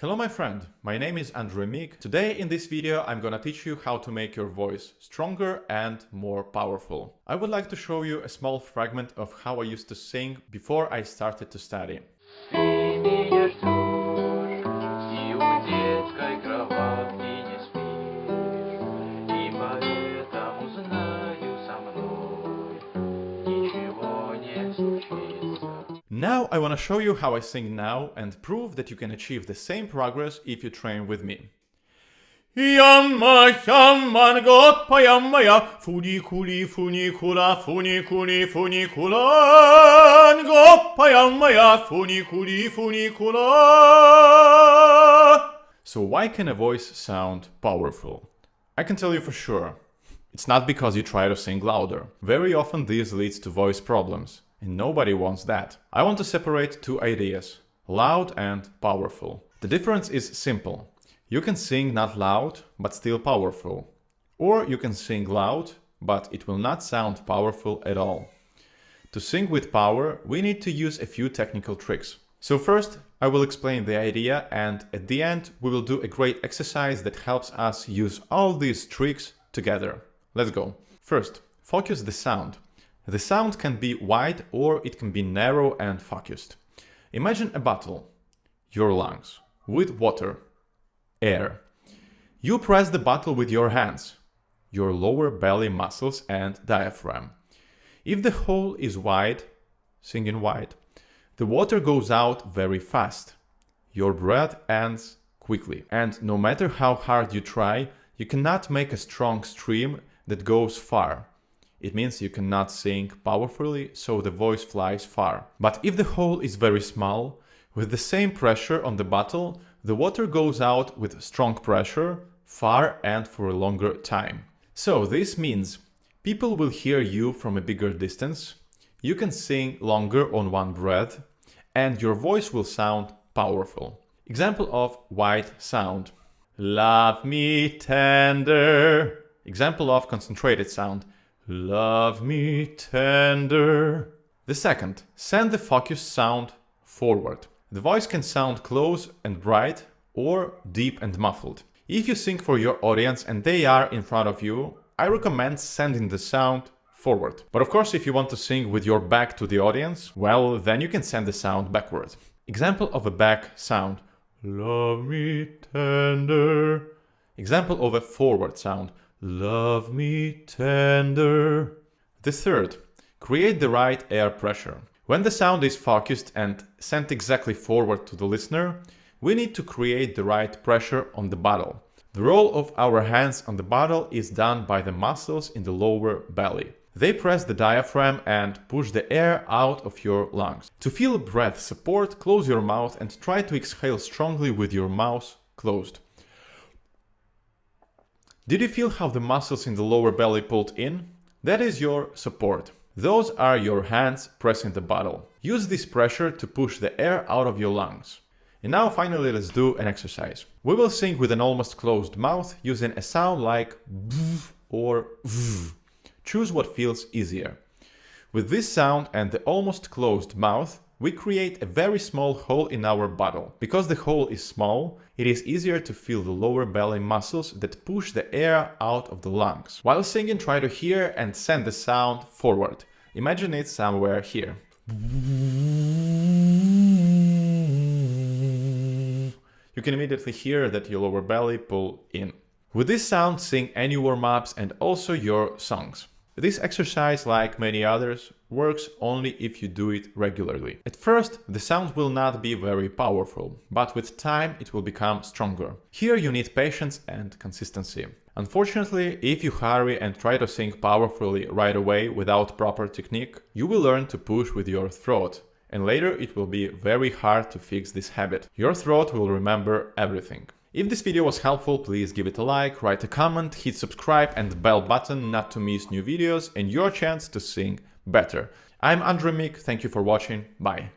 Hello my friend, my name is Andre Mik. Today in this video I'm gonna teach you how to make your voice stronger and more powerful. I would like to show you a small fragment of how I used to sing before I started to study. Now I want to show you how I sing now and prove that you can achieve the same progress if you train with me. Yanma yanman goppa yanmaya funikuli funikula funikuli funikulan goppa yanmaya funikuli funikula. So why can a voice sound powerful? I can tell you for sure. It's not because you try to sing louder. Very often this leads to voice problems. And nobody wants that. I want to separate two ideas, loud and powerful. The difference is simple. You can sing not loud, but still powerful. Or you can sing loud, but it will not sound powerful at all. To sing with power, we need to use a few technical tricks. So first, I will explain the idea, and at the end, we will do a great exercise that helps us use all these tricks together. Let's go. First, focus the sound. The sound can be wide or it can be narrow and focused. Imagine a bottle, your lungs, with water, air. You press the bottle with your hands, your lower belly muscles and diaphragm. If the hole is wide, singing wide, the water goes out very fast. Your breath ends quickly. And no matter how hard you try, you cannot make a strong stream that goes far. It means you cannot sing powerfully, so the voice flies far. But if the hole is very small, with the same pressure on the bottle, the water goes out with strong pressure, far and for a longer time. So this means people will hear you from a bigger distance, you can sing longer on one breath, and your voice will sound powerful. Example of wide sound. Love me tender. Example of concentrated sound. Love me tender. The second, send the focused sound forward. The voice can sound close and bright or deep and muffled. If you sing for your audience and they are in front of you, I recommend sending the sound forward. But of course, if you want to sing with your back to the audience, well, then you can send the sound backward. Example of a back sound. Love me tender. Example of a forward sound. Love me tender. The third, create the right air pressure. When the sound is focused and sent exactly forward to the listener, we need to create the right pressure on the bottle. The role of our hands on the bottle is done by the muscles in the lower belly. They press the diaphragm and push the air out of your lungs. To feel breath support, close your mouth and try to exhale strongly with your mouth closed. Did you feel how the muscles in the lower belly pulled in? That is your support. Those are your hands pressing the bottle. Use this pressure to push the air out of your lungs. And now finally let's do an exercise. We will sing with an almost closed mouth using a sound like v or v. Choose what feels easier. With this sound and the almost closed mouth, we create a very small hole in our bottle. Because the hole is small, it is easier to feel the lower belly muscles that push the air out of the lungs. While singing, try to hear and send the sound forward. Imagine it somewhere here. You can immediately hear that your lower belly pull in. With this sound, sing any warm-ups and also your songs. This exercise, like many others, works only if you do it regularly. At first, the sound will not be very powerful, but with time it will become stronger. Here you need patience and consistency. Unfortunately, if you hurry and try to sing powerfully right away without proper technique, you will learn to push with your throat, and later it will be very hard to fix this habit. Your throat will remember everything. If this video was helpful, please give it a like, write a comment, hit subscribe and the bell button not to miss new videos and your chance to sing better. I'm Andre Mik, thank you for watching, bye.